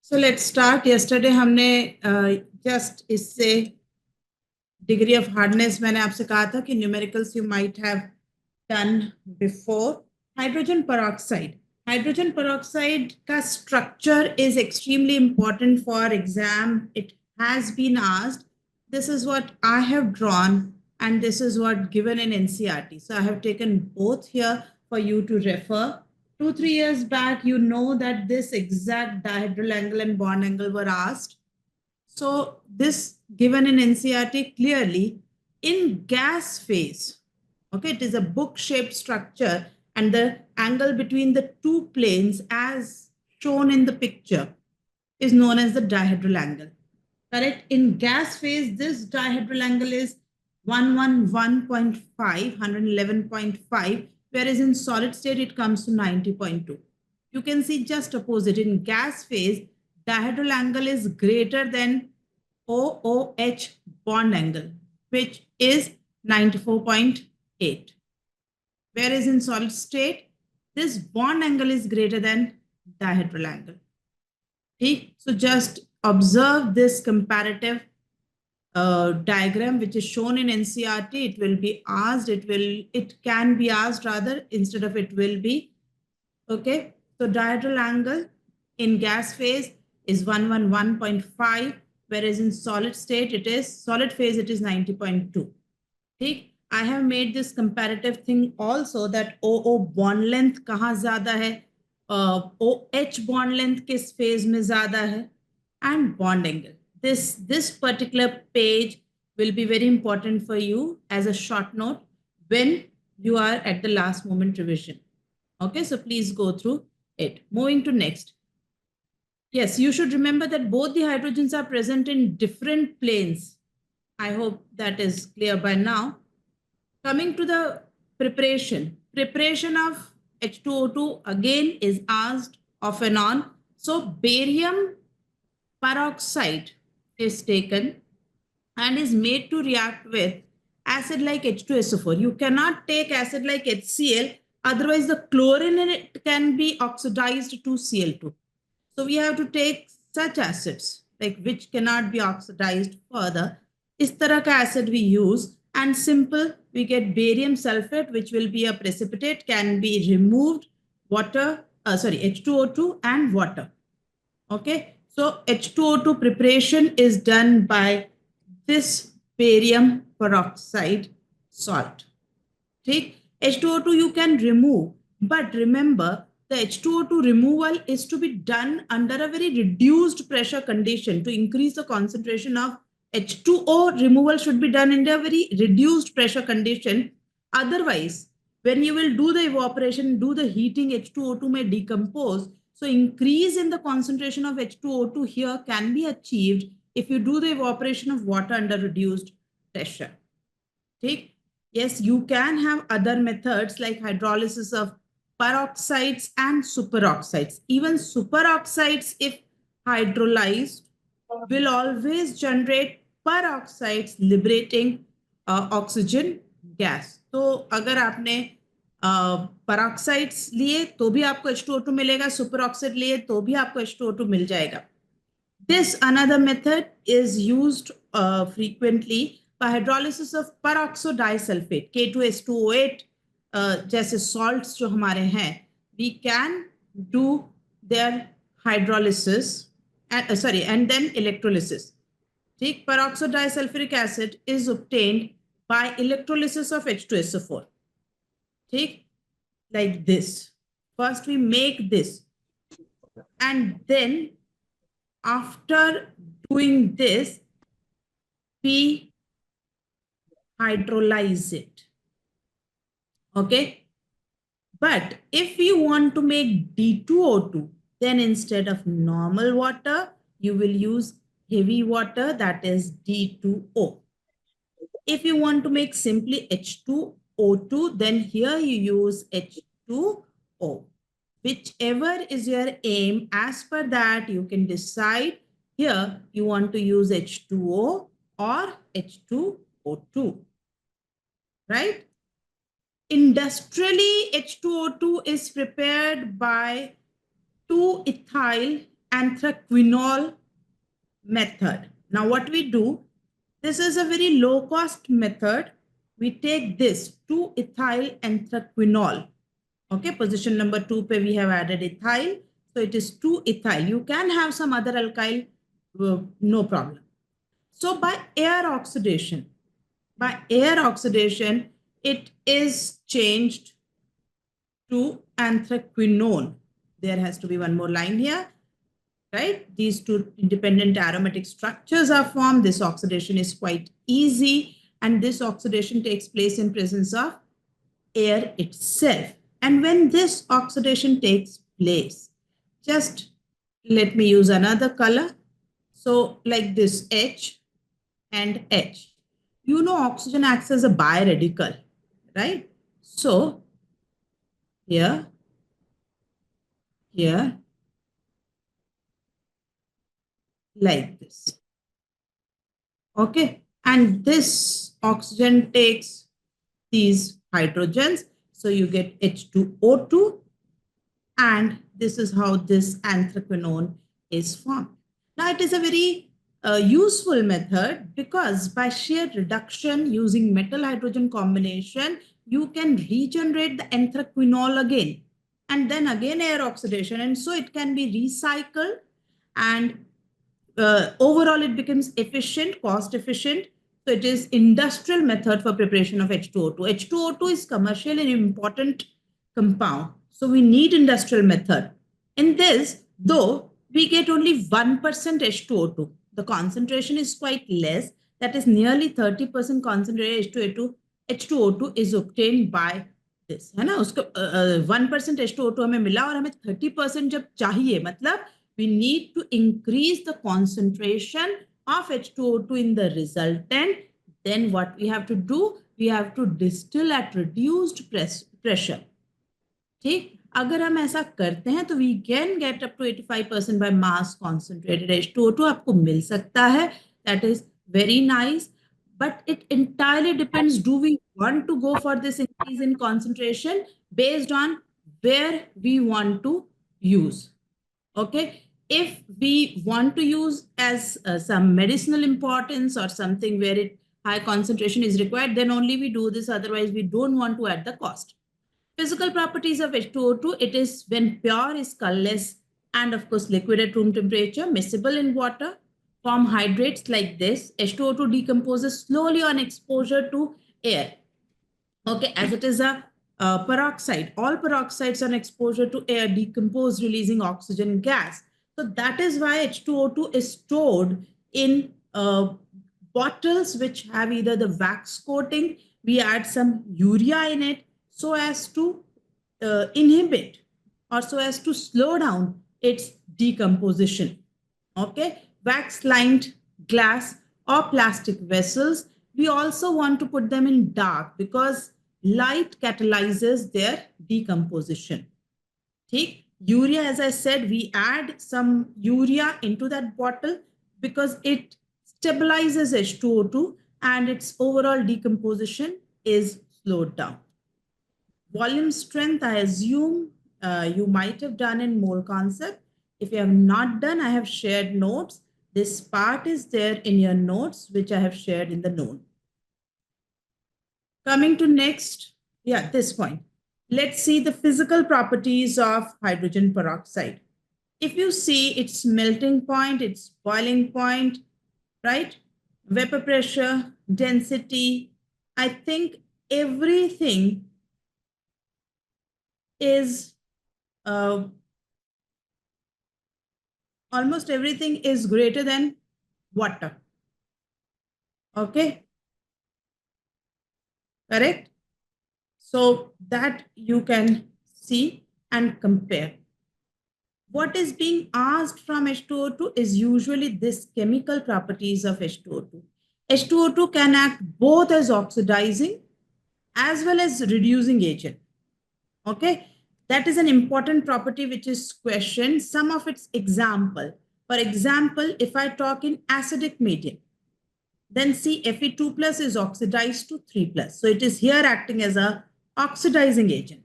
So let's start. Yesterday हमने just इससे degree of hardness मैंने आपसे कहा था कि numericals you might have done before. Hydrogen peroxide. Hydrogen peroxide का structure is extremely important for exam. It has been asked. This is what I have drawn and this is what given in NCERT. So I have taken both here for you to refer. 2-3 years back, you know that this exact dihedral angle and bond angle were asked. So this given in NCERT clearly in gas phase, okay, it is a book-shaped structure and the angle between the two planes as shown in the picture is known as the dihedral angle. Correct? In gas phase, this dihedral angle is 111.5, 111.5, whereas in solid state, it comes to 90.2. You can see just opposite. In gas phase, dihedral angle is greater than OOH bond angle, which is 94.8. Whereas in solid state, this bond angle is greater than dihedral angle. Okay? So just observe this comparative diagram which is shown in NCERT. It will be asked, it can be asked rather instead of it will be. Okay, so dihedral angle in gas phase is 111.5, whereas in solid state it is solid phase it is 90.2. Okay, I have made this comparative thing also that OO bond length kahan zyada hai, OH bond length kis phase mein zyada hai, and bond angle. This particular page will be very important for you as a short note when you are at the last moment revision. Okay, so please go through it. Moving to next. Yes, you should remember that both the hydrogens are present in different planes. I hope that is clear by now. Coming to the preparation. Preparation of H2O2 again is asked off and on. So barium peroxide is taken and is made to react with acid like H2SO4. You cannot take acid like HCl, otherwise the chlorine in it can be oxidized to Cl2. So we have to take such acids like which cannot be oxidized further. Is tarah ka acid we use, and simple we get barium sulfate, which will be a precipitate, can be removed, water, H2O2 and water. Okay, so H2O2 preparation is done by this barium peroxide salt. Okay, H2O2 you can remove, but remember the H2O2 removal is to be done under a very reduced pressure condition to increase the concentration of H2O. Removal should be done in a very reduced pressure condition. Otherwise, when you will do the evaporation, do the heating, H2O2 may decompose. So increase in the concentration of H2O2 here can be achieved if you do the evaporation of water under reduced pressure. Okay? Yes, you can have other methods like hydrolysis of peroxides and superoxides. Even superoxides, if hydrolyzed, will always generate peroxides liberating oxygen gas. तो अगर आपने peroxides लिए तो भी आपको H2O2 मिलेगा, superoxide लिए तो भी आपको H2O2 मिल जाएगा. This another method is used frequently by hydrolysis of peroxodisulfate, K2H2O8 जैसे salts जो हमारे हैं, we can do their hydrolysis and then electrolysis. ठीक, peroxodisulfuric acid is obtained by electrolysis of H2SO4. ठीक, like this. First we make this and then after doing this, we hydrolyze it. Okay. But if you want to make D2O2, then instead of normal water, you will use heavy water, that is D2O. If you want to make simply H2O2, then here you use H2O. Whichever is your aim, as per that, you can decide here you want to use H2O or H2O2, right? Industrially, H2O2 is prepared by 2-ethyl anthraquinol method. Now what we do, this is a very low cost method. We take this 2-ethyl anthraquinol. Okay, position number 2 pe we have added ethyl. So it is 2-ethyl. You can have some other alkyl, no problem. So by air oxidation, it is changed to anthraquinone. There has to be one more line here, right? These two independent aromatic structures are formed. This oxidation is quite easy, and this oxidation takes place in presence of air itself. And when this oxidation takes place, just let me use another color. So like this H and H. You know, oxygen acts as a biradical, right? So here, like this. Okay. And this oxygen takes these hydrogens. So you get H2O2. And this is how this anthraquinone is formed. Now it is a very useful method because by sheer reduction using metal hydrogen combination, you can regenerate the anthraquinol again and then again air oxidation. And so it can be recycled, and overall it becomes efficient, cost efficient. So it is industrial method for preparation of H2O2. H2O2 is commercial and important compound. So we need industrial method. In this, though, we get only 1% H2O2. The concentration is quite less. That is nearly 30% concentrated H2O2 is obtained by this. है ना, उसको 1% H2O2 हमें मिला और हमें 30% जब चाहिए, मतलब we need to increase the concentration of H2O2 in the resultant. Then what we have to do? We have to distill at reduced pressure. ठीक, अगर हम ऐसा करते हैं तो we can get up to 85% by mass concentrated H2O2 आपको मिल सकता है. That is very nice. But it entirely depends, do we want to go for this increase in concentration based on where we want to use. Okay. If we want to use as some medicinal importance or something where high concentration is required, then only we do this. Otherwise, we don't want to add the cost. Physical properties of H2O2, it is when pure is colorless and of course liquid at room temperature, miscible in water, form hydrates like this. H2O2 decomposes slowly on exposure to air. Okay, as it is a peroxide. All peroxides on exposure to air decompose, releasing oxygen gas. So that is why H2O2 is stored in bottles which have either the wax coating, we add some urea in it so as to inhibit or so as to slow down its decomposition. Okay, wax lined glass or plastic vessels, we also want to put them in dark because light catalyzes their decomposition. Okay? Urea, as I said, we add some urea into that bottle because it stabilizes H2O2 and its overall decomposition is slowed down. Volume strength, I assume you might have done in mole concept. If you have not done, I have shared notes. This part is there in your notes, which I have shared in the note. Coming to next, this point. Let's see the physical properties of hydrogen peroxide. If you see its melting point, its boiling point, right? Vapor pressure, density, I think everything is almost everything is greater than water. Okay. Correct? So that you can see and compare. What is being asked from H2O2 is usually this chemical properties of H2O2. H2O2 can act both as oxidizing as well as reducing agent. Okay, that is an important property which is questioned. Some of its example. For example, if I talk in acidic medium, then see Fe2 plus is oxidized to 3 plus. So it is here acting as a oxidizing agent.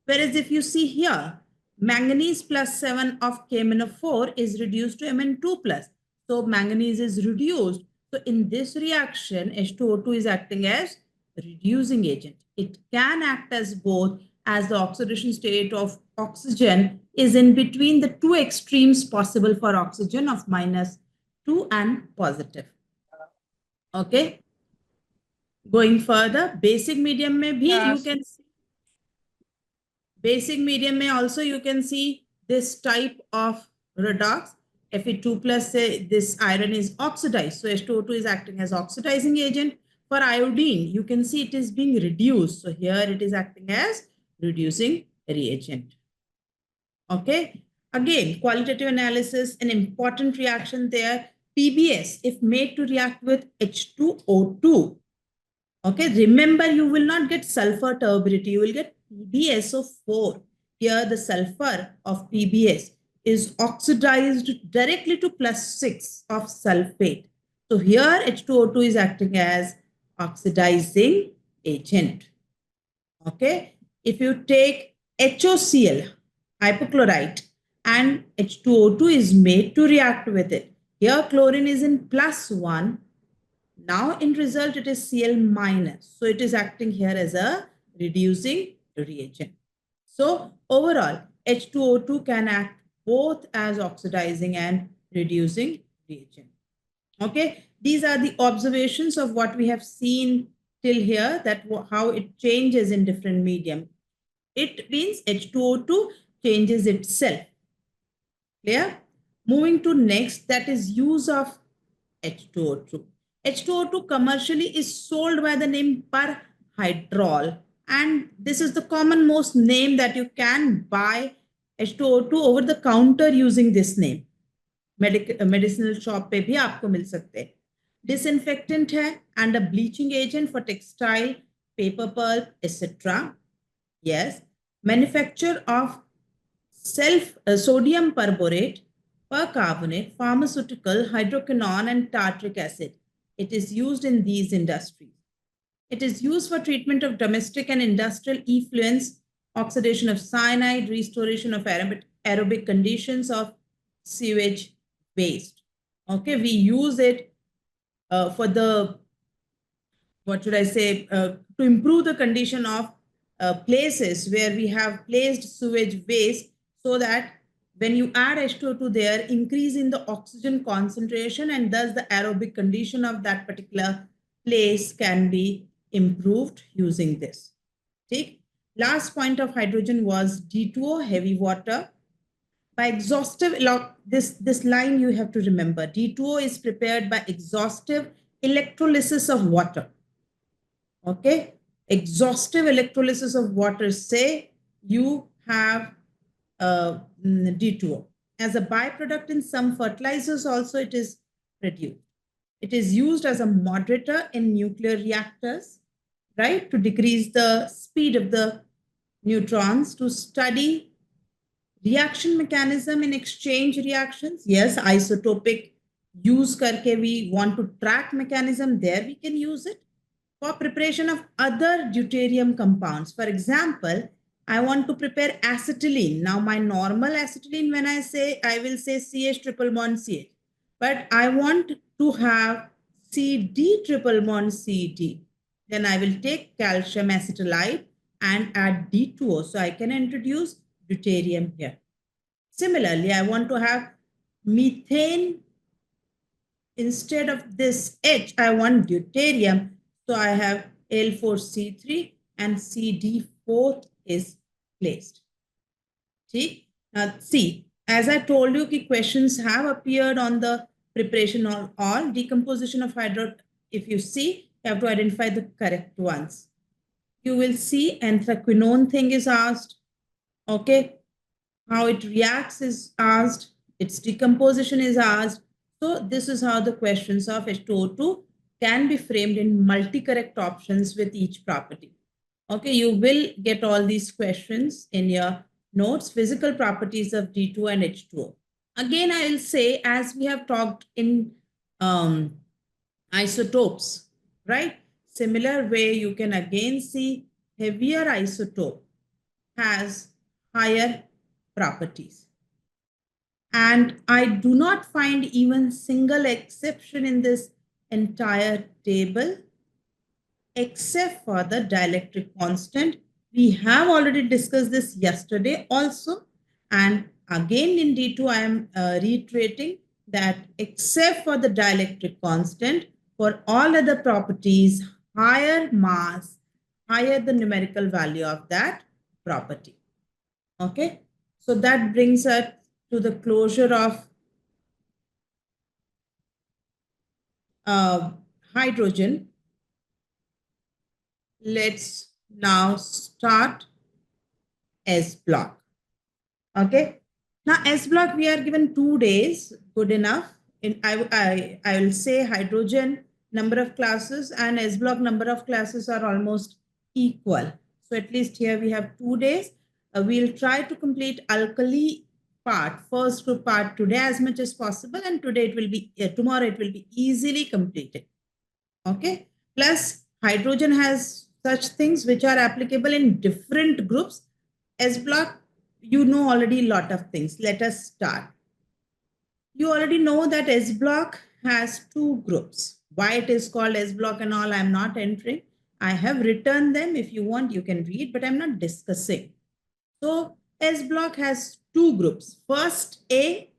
Whereas if you see here, Manganese plus 7 of KMnO4 is reduced to Mn2 plus. So manganese is reduced. So in this reaction, H2O2 is acting as reducing agent. It can act as both, as the oxidation state of oxygen is in between the two extremes possible for oxygen of -2 and positive. Okay. Going further, basic medium may be, you can see, basic medium may also you can see this type of redox. Fe2 plus, this iron is oxidized. So H2O2 is acting as oxidizing agent. For iodine, you can see it is being reduced. So here it is acting as reducing reagent. Okay. Again, qualitative analysis, an important reaction there. PBS, if made to react with H2O2, okay, remember you will not get sulfur turbidity, you will get PbSO4. Here the sulfur of PBS is oxidized directly to +6 of sulfate. So here H2O2 is acting as oxidizing agent. Okay, if you take HOCl, hypochlorite, and H2O2 is made to react with it. Here chlorine is in +1. Now in result it is Cl minus. So it is acting here as a reducing reagent. So overall H2O2 can act both as oxidizing and reducing reagent. Okay, these are the observations of what we have seen till here, that how it changes in different medium. It means H2O2 changes itself. Clear? Moving to next, that is use of H2O2. H2O2 commercially is sold by the name perhydrol, and this is the common most name that you can buy H2O2 over the counter using this name. Medicinal shop पे भी आपको मिल सकते हैं. Disinfectant है and a bleaching agent for textile, paper pulp etcetera. Yes. Manufacture of self sodium perborate, percarbonate, pharmaceutical, hydroquinone, and tartaric acid. It is used in these industries. It is used for treatment of domestic and industrial effluents, oxidation of cyanide, restoration of aerobic conditions of sewage waste. Okay, we use it for the, what should I say, to improve the condition of places where we have placed sewage waste, so that when you add H2O2 there, increase in the oxygen concentration, and thus the aerobic condition of that particular place can be improved using this. Okay? Last point of hydrogen was D2O, heavy water. By exhaustive, this line you have to remember, D2O is prepared by exhaustive electrolysis of water. Okay, exhaustive electrolysis of water, say you have D2O. As a byproduct in some fertilizers also it is produced. It is used as a moderator in nuclear reactors, right, to decrease the speed of the neutrons, to study reaction mechanism in exchange reactions. Yes, isotopic use karke we want to track mechanism, there we can use it. For preparation of other deuterium compounds. For example, I want to prepare acetylene. Now my normal acetylene, when I say, I will say CH triple bond CH. But I want to have CD triple bond CD. Then I will take calcium acetylide and add D2O. So I can introduce deuterium here. Similarly, I want to have methane. Instead of this H, I want deuterium. So I have L4C3 and CD4 is placed. See, now see, as I told you, questions have appeared on the preparation of all decomposition of hydro. If you see, you have to identify the correct ones. You will see anthraquinone thing is asked. Okay, how it reacts is asked. Its decomposition is asked. So this is how the questions of H2O2 can be framed in multi-correct options with each property. Okay, you will get all these questions in your notes, physical properties of D2 and H2O. Again, I will say, as we have talked in isotopes, right? Similar way, you can again see heavier isotope has higher properties. And I do not find even single exception in this entire table, except for the dielectric constant. We have already discussed this yesterday also. And again in D2, I am reiterating that except for the dielectric constant, for all other properties, higher mass, higher the numerical value of that property. Okay. So that brings us to the closure of hydrogen. Let's now start S block. Okay. Now S block, we are given 2 days, good enough. I will say hydrogen number of classes and S block number of classes are almost equal. So at least here we have 2 days. We'll try to complete alkali part, first group part today as much as possible, and today it will be tomorrow it will be easily completed. Okay. Plus hydrogen has such things which are applicable in different groups. S block, you know already a lot of things. Let us start. You already know that S block has 2 groups. Why it is called S block and all, I'm not entering. I have written them. If you want, you can read, but I'm not discussing. So S block has 2 groups. First A,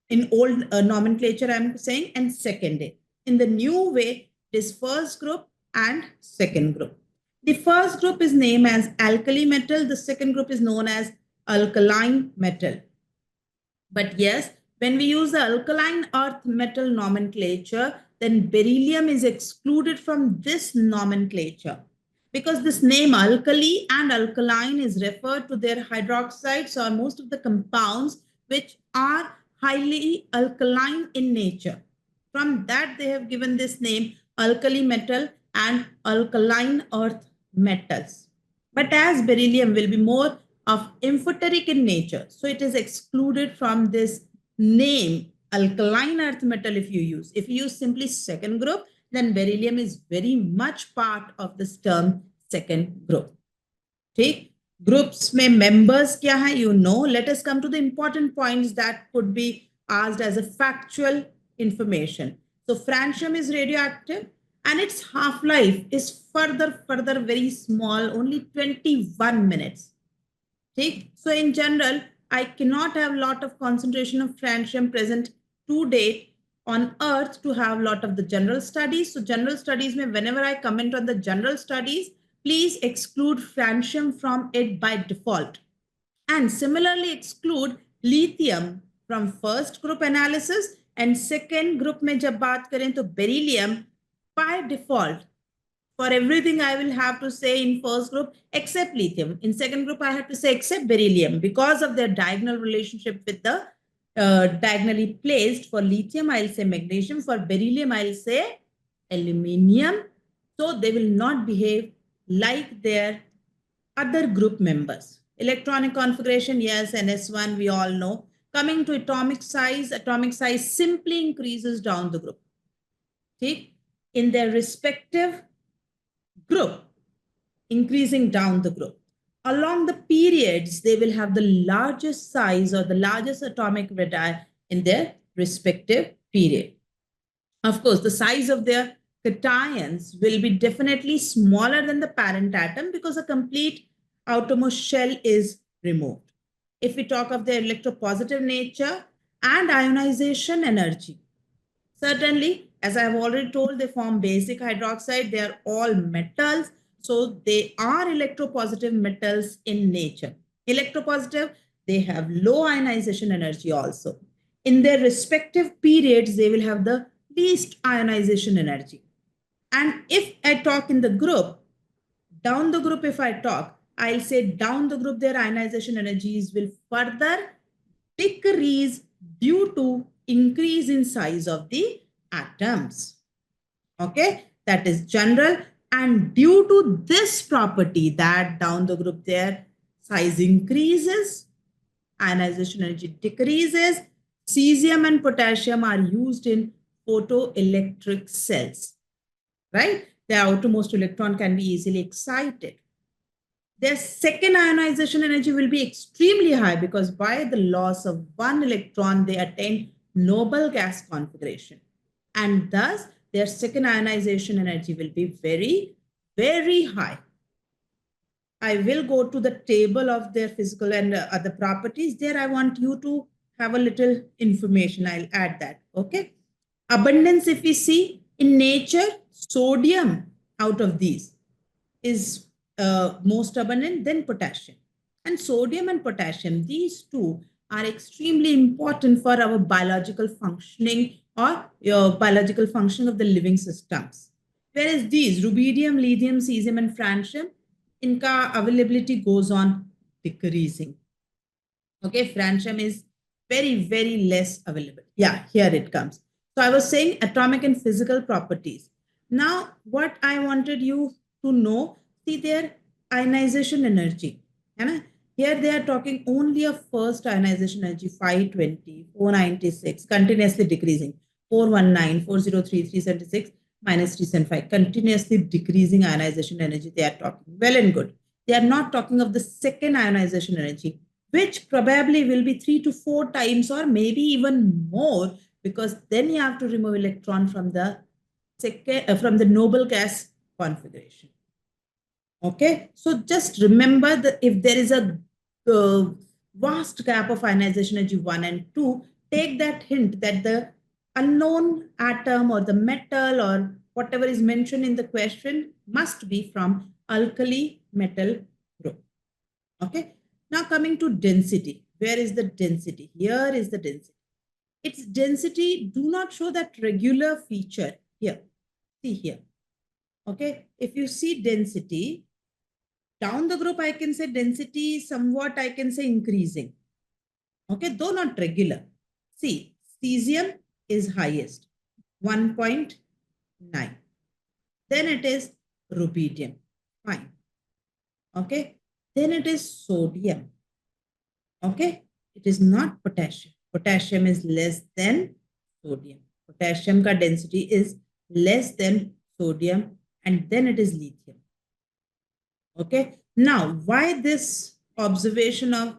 in old nomenclature I'm saying, and second A. In the new way, this first group and second group. The first group is named as alkali metal. The second group is known as alkaline metal. But yes, when we use the alkaline earth metal nomenclature, then beryllium is excluded from this nomenclature, because this name alkali and alkaline is referred to their hydroxides or most of the compounds which are highly alkaline in nature. From that, they have given this name alkali metal and alkaline earth metals. But as beryllium will be more of amphoteric in nature, so it is excluded from this name alkaline earth metal. If you use simply second group, then beryllium is very much part of this term second group. ठीक, groups में members क्या है, you know. Let us come to the important points that could be asked as a factual information. So francium is radioactive and its half-life is further very small, only 21 minutes. Okay? So in general, I cannot have a lot of concentration of francium present to date on Earth to have a lot of the general studies. So general studies, whenever I comment on the general studies, please exclude francium from it by default. And similarly exclude lithium from first group analysis, and second group में जब बात करें तो beryllium by default. For everything, I will have to say in first group except lithium. In second group, I have to say except beryllium because of their diagonal relationship with the diagonally placed. For lithium, I'll say magnesium. For beryllium, I'll say aluminium. So they will not behave like their other group members. Electronic configuration, yes, NS1, we all know. Coming to atomic size simply increases down the group. Okay? In their respective group, increasing down the group. Along the periods, they will have the largest size or the largest atomic radii in their respective period. Of course, the size of their cations will be definitely smaller than the parent atom because a complete outermost shell is removed. If we talk of their electropositive nature and ionization energy, certainly, as I have already told, they form basic hydroxide. They are all metals. So they are electropositive metals in nature. Electropositive, they have low ionization energy also. In their respective periods, they will have the least ionization energy. And if I talk in the group, down the group, if I talk, I'll say down the group, their ionization energies will further decrease due to increase in size of the atoms. Okay, that is general. And due to this property that down the group their size increases, ionization energy decreases, cesium and potassium are used in photoelectric cells, right? The outermost electron can be easily excited. their second ionization energy will be extremely high because by the loss of one electron, they attain noble gas configuration. And thus, their second ionization energy will be very, very high. I will go to the table of their physical and other properties. There, I want you to have a little information. I'll add that. Okay. Abundance, if we see in nature, sodium out of these is most abundant, then potassium. And sodium and potassium, these two are extremely important for our biological functioning or biological function of the living systems. Whereas these, rubidium, lithium, cesium, and francium, inka availability goes on decreasing. Okay, francium is very, very less available. Yeah, here it comes. So I was saying atomic and physical properties. Now, what I wanted you to know, see their ionization energy. Here they are talking only of first ionization energy, 520, 496, continuously decreasing, 419, 403, 376, minus 375, continuously decreasing ionization energy they are talking. Well and good. They are not talking of the second ionization energy, which probably will be 3 to 4 times or maybe even more, because then you have to remove electron from the from the noble gas configuration. Okay, so just remember that if there is a vast gap of ionization energy 1 and 2, take that hint that the unknown atom or the metal or whatever is mentioned in the question must be from alkali metal group. Okay, now coming to density. Where is the density? Here is the density. Its density do not show that regular feature here. See here. Okay, if you see density, down the group, I can say density somewhat, I can say increasing. Okay, though not regular. See, cesium is highest, 1.9. Then it is rubidium, fine. Okay, then it is sodium. Okay, it is not potassium. Potassium is less than sodium. Potassium ka density is less than sodium, and then it is lithium. Okay, now why this observation of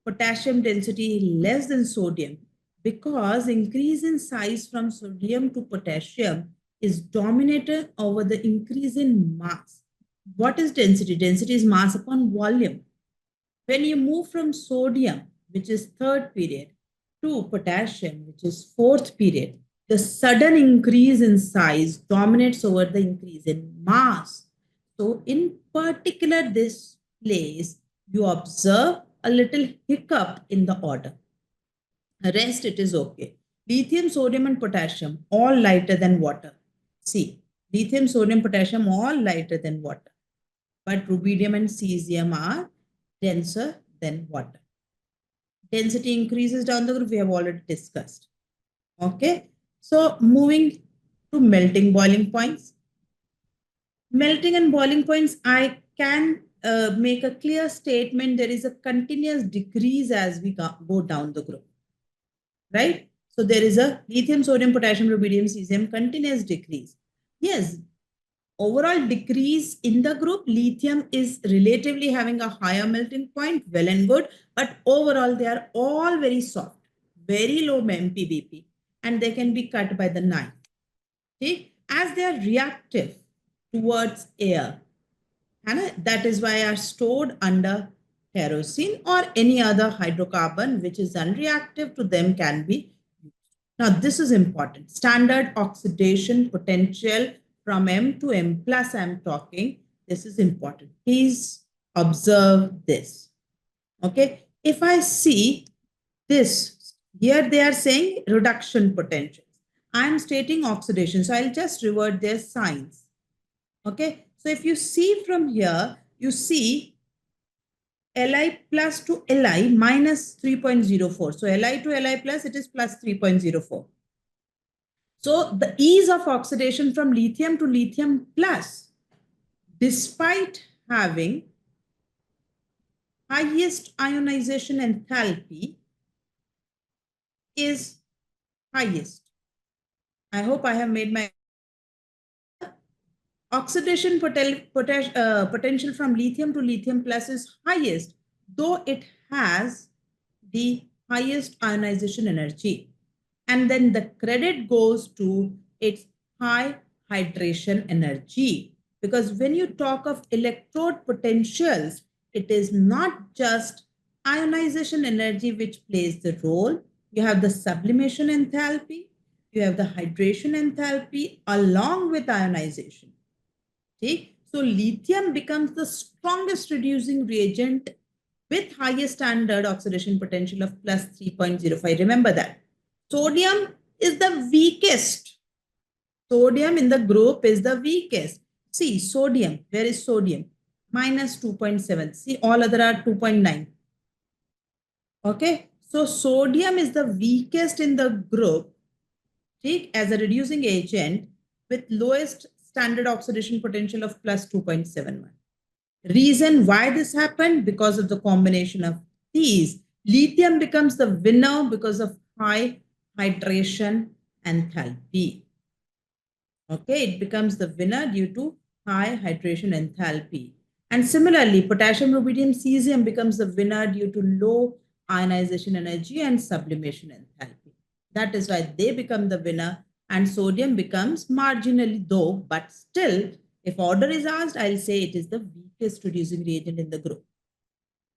potassium density less than sodium? Because increase in size from sodium to potassium is dominated over the increase in mass. What is density? Density is mass upon volume. When you move from sodium, which is third period, to potassium, which is fourth period, the sudden increase in size dominates over the increase in mass. So in particular, this place, you observe a little hiccup in the order. The rest, it is okay. Lithium, sodium, and potassium, all lighter than water. See, lithium, sodium, potassium, all lighter than water. But rubidium and cesium are denser than water. Density increases down the group, we have already discussed. Okay, so moving to melting boiling points. Melting and boiling points, I can make a clear statement. There is a continuous decrease as we go down the group, right? So there is a lithium, sodium, potassium, rubidium, cesium continuous decrease. Yes, overall decrease in the group, lithium is relatively having a higher melting point, well and good, but overall they are all very soft, very low MPBP, and they can be cut by the knife. Okay? As they are reactive towards air, and that is why are stored under kerosene or any other hydrocarbon which is unreactive to them can be used. Now this is important. Standard oxidation potential from M to M plus I'm talking. This is important. Please observe this. Okay. If I see this, here they are saying reduction potentials. I am stating oxidation. So I'll just revert their signs. Okay. So if you see from here, you see Li plus to Li minus 3.04. So Li to Li plus, it is plus 3.04. So the ease of oxidation from lithium to lithium plus, despite having highest ionization enthalpy, is highest. I hope I have made my Oxidation potential from lithium to lithium plus is highest, though it has the highest ionization energy. And then the credit goes to its high hydration energy. Because when you talk of electrode potentials, it is not just ionization energy which plays the role. You have the sublimation enthalpy, you have the hydration enthalpy along with ionization. See? So lithium becomes the strongest reducing reagent with highest standard oxidation potential of plus 3.05. Remember that. Sodium is the weakest. Sodium in the group is the weakest. See, sodium, where is sodium? Minus 2.7. See, all other are 2.9. Okay, so sodium is the weakest in the group, take as a reducing agent with lowest standard oxidation potential of plus 2.71. Reason why this happened? Because of the combination of these. Lithium becomes the winner because of high hydration enthalpy. Okay, it becomes the winner due to high hydration enthalpy. And similarly, potassium, rubidium, cesium becomes the winner due to low ionization energy and sublimation enthalpy. That is why they become the winner, and sodium becomes marginally though, but still, if order is asked, I'll say it is the weakest reducing reagent in the group.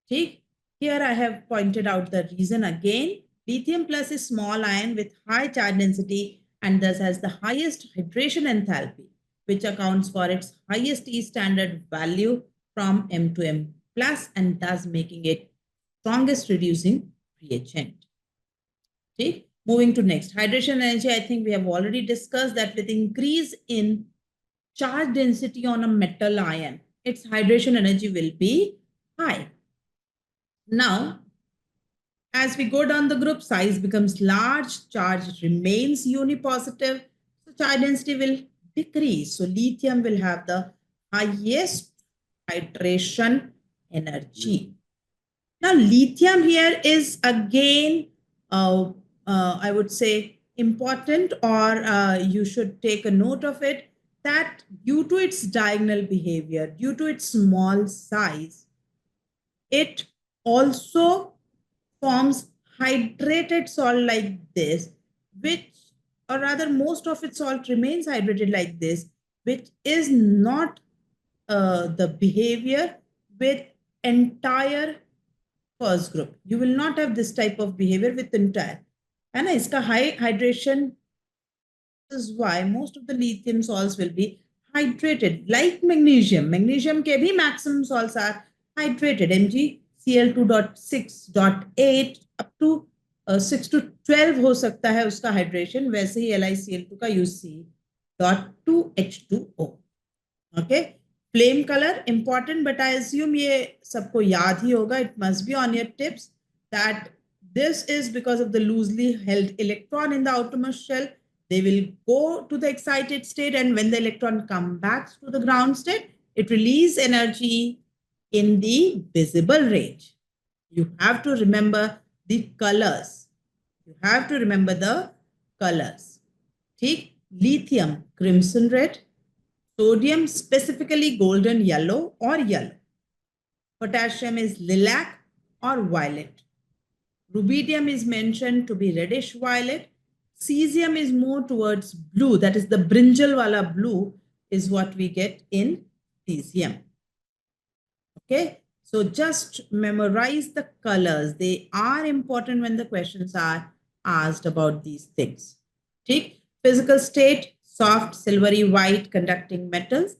Okay? Here I have pointed out the reason again. Lithium plus is small ion with high charge density and thus has the highest hydration enthalpy, which accounts for its highest E standard value from M to M plus and thus making it strongest reducing reagent. Okay? Moving to next, hydration energy. I think we have already discussed that with increase in charge density on a metal ion, its hydration energy will be high. Now, as we go down the group, size becomes large, charge remains unipositive, so charge density will decrease. So lithium will have the highest hydration energy. Now, lithium here is again, I would say, important, or you should take a note of it, that due to its diagonal behavior, due to its small size, it also forms hydrated salt like this, which, or rather most of its salt remains hydrated like this, which is not the behavior with entire first group. You will not have this type of behavior with entire. And iska high hydration is why most of the lithium salts will be hydrated like magnesium. Magnesium ke bhi maximum salts are hydrated. MgCl2.6.8 up to 6 to 12 हो सकता है उसका hydration, वैसे ही LiCl2 का UC.2H2O. Okay, flame color important, but I assume ये सबको याद ही होगा. It must be on your tips that this is because of the loosely held electron in the outermost shell. They will go to the excited state, and when the electron comes back to the ground state, it releases energy in the visible range. You have to remember the colors. You have to remember the colors. ठीक? Lithium, crimson red. Sodium, specifically golden yellow or yellow. Potassium is lilac or violet. Rubidium is mentioned to be reddish violet. Cesium is more towards blue. That is the brinjal wala blue is what we get in cesium. Okay, so just memorize the colors. They are important when the questions are asked about these things. Okay, physical state, soft, silvery white conducting metals.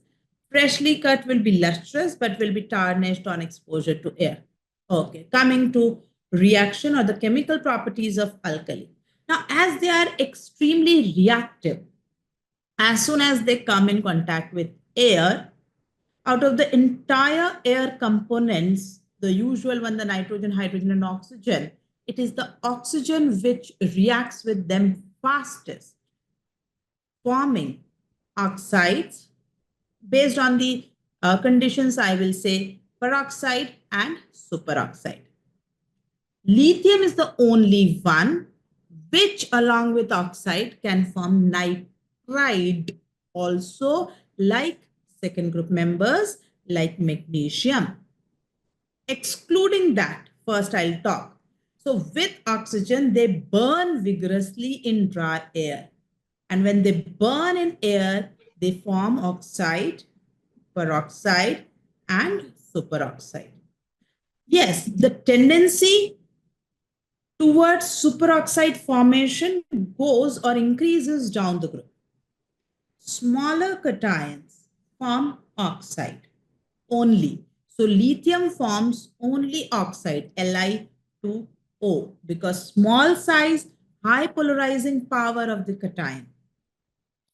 Freshly cut will be lustrous but will be tarnished on exposure to air. Okay, coming to reaction or the chemical properties of alkali. Now, as they are extremely reactive, as soon as they come in contact with air, out of the entire air components, the usual one, the nitrogen, hydrogen, and oxygen, it is the oxygen which reacts with them fastest, forming oxides. Based on the conditions, I will say peroxide and superoxide. Lithium is the only one which, along with oxide, can form nitride also, like second group members like magnesium. Excluding that, first I'll talk. So with oxygen, they burn vigorously in dry air. And when they burn in air, they form oxide, peroxide, and superoxide. Yes, the tendency towards superoxide formation goes or increases down the group. Smaller cations form oxide only. So lithium forms only oxide, Li2O, because small size, high polarizing power of the cation.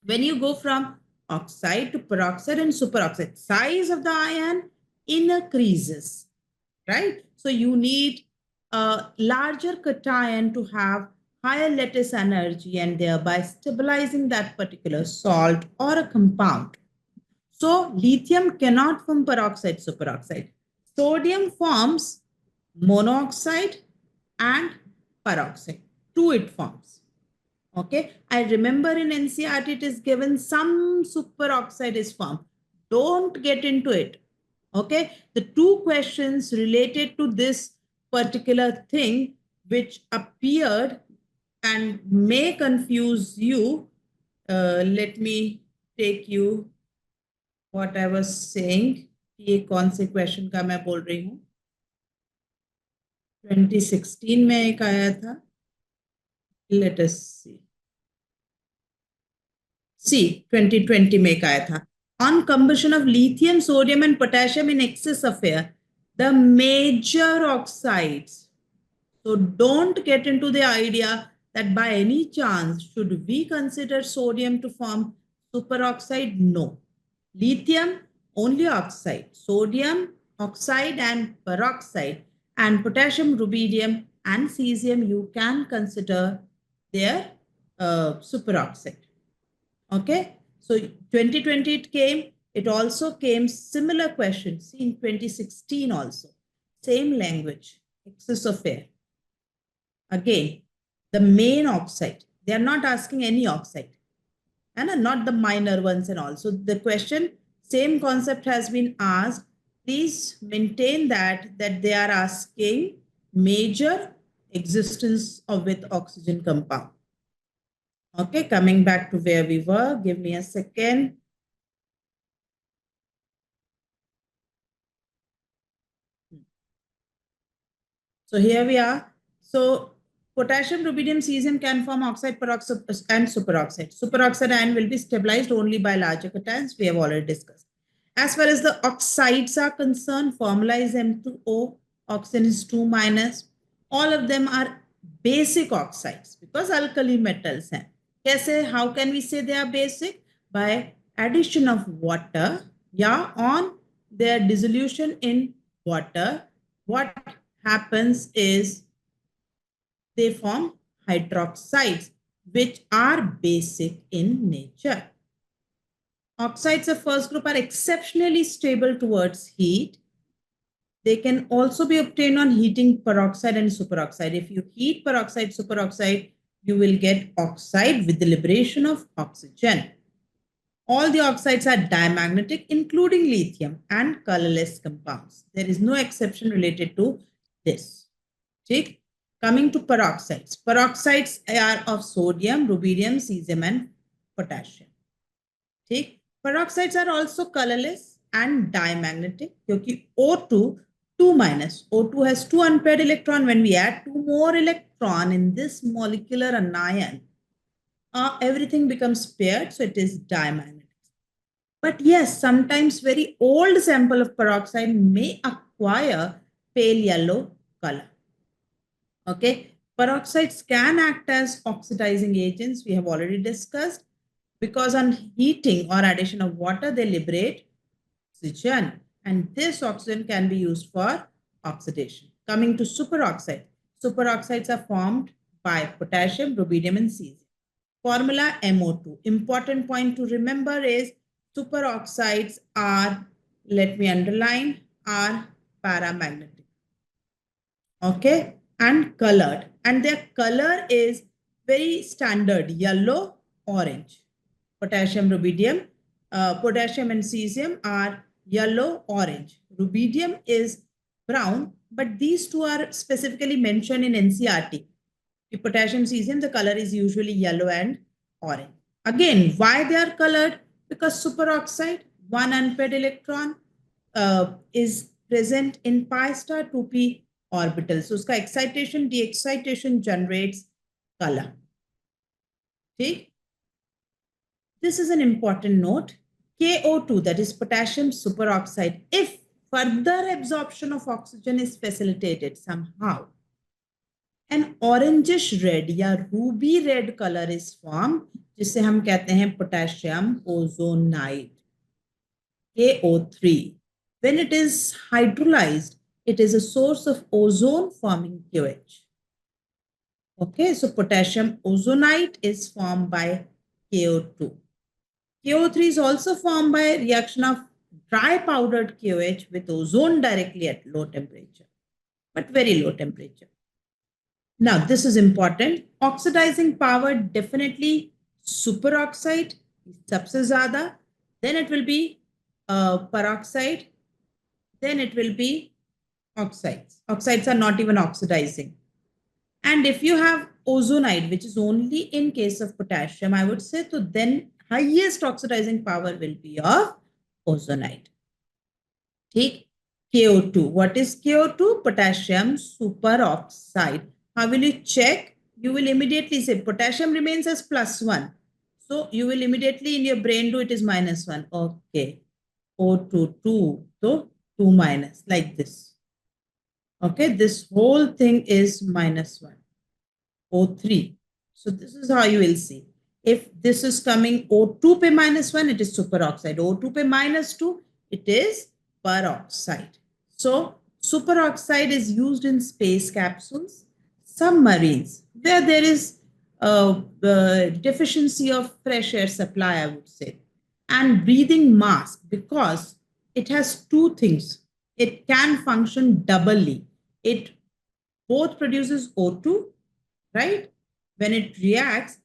When you go from oxide to peroxide and superoxide, size of the ion increases, right? So you need a larger cation to have higher lattice energy and thereby stabilizing that particular salt or a compound. So lithium cannot form peroxide, superoxide. Sodium forms monoxide and peroxide. Two it forms. Okay. I remember in NCERT it is given some superoxide is formed. Don't get into it. Okay. The two questions related to this particular thing which appeared and may confuse you. Let me take you what I was saying. ये कौन से question का मैं बोल रही हूँ 2016 में एक आया था. Let us see 2020 में एक आया था. On combustion of lithium, sodium and potassium in excess of air, the major oxides. So don't get into the idea that by any chance should we consider sodium to form superoxide? No. Lithium, only oxide. Sodium, oxide and peroxide. And potassium, rubidium and cesium, you can consider their superoxide. Okay. So 2020 it came. It also came similar questions. See, in 2016 also. Same language. Excess of air. Again, the main oxide. They are not asking any oxide. And not the minor ones and all. So the question, same concept has been asked. Please maintain that they are asking major existence of with oxygen compound. Okay, coming back to where we were. Give me a second. So here we are. So potassium, rubidium, cesium can form oxide, peroxide, and superoxide. Superoxide ion will be stabilized only by larger cations. We have already discussed. As far as the oxides are concerned, formula is M2O, oxygen is 2 minus. All of them are basic oxides because alkali metals हैं. कैसे? How can we say they are basic? By addition of water, yeah, on their dissolution in water, what happens is they form hydroxides, which are basic in nature. Oxides of first group are exceptionally stable towards heat. They can also be obtained on heating peroxide and superoxide. If you heat peroxide, superoxide, you will get oxide with the liberation of oxygen. All the oxides are diamagnetic, including lithium and colorless compounds. There is no exception related to this. Okay? Coming to peroxides. Peroxides are of sodium, rubidium, cesium, and potassium. Okay? Peroxides are also colorless and diamagnetic because O2, 2 minus. O2 has 2 unpaired electron. When we add 2 more electron in this molecular anion, everything becomes paired, so it is diamagnetic. But yes, sometimes very old sample of peroxide may acquire pale yellow color. Okay, peroxides can act as oxidizing agents. We have already discussed because on heating or addition of water, they liberate oxygen, and this oxygen can be used for oxidation. Coming to superoxide. Superoxides are formed by potassium, rubidium, and cesium. Formula MO2. Important point to remember is superoxides are, let me underline, are paramagnetic. Okay, and colored. And their color is very standard, yellow, orange. Potassium, rubidium, potassium and cesium are yellow, orange. Rubidium is brown, but these two are specifically mentioned in NCERT. The potassium, cesium, the color is usually yellow and orange. Again, why they are colored? Because superoxide, one unpaired electron is present in pi star 2p orbital. So, uska excitation, de-excitation generates color. Okay? This is an important note. KO2, that is potassium superoxide, if further absorption of oxygen is facilitated somehow, an orangish red या ruby red color is formed, जिसे हम कहते हैं potassium ozonide, KO3. When it is hydrolyzed, it is a source of ozone forming KOH. Okay, so potassium ozonide is formed by KO2. KO3 is also formed by a reaction of dry powdered KOH with ozone directly at low temperature, but very low temperature. Now, this is important. Oxidizing power, definitely superoxide, सबसे ज़्यादा. Then it will be peroxide. Then it will be oxides. Oxides are not even oxidizing. And if you have ozonide, which is only in case of potassium, I would say, so then highest oxidizing power will be of ozonide. Take KO2. What is KO2? Potassium superoxide. How will you check? You will immediately say potassium remains as +1. So you will immediately in your brain do it is -1. Okay. O2, 2. So 2 minus like this. Okay. This whole thing is -1. O3. So this is how you will see. If this is coming O2 pe -1, it is superoxide. O2 pe -2, it is peroxide. So superoxide is used in space capsules, submarines, where there is deficiency of fresh air supply, I would say, and breathing mask, because it has two things. It can function doubly. It both produces O2, right? When it reacts,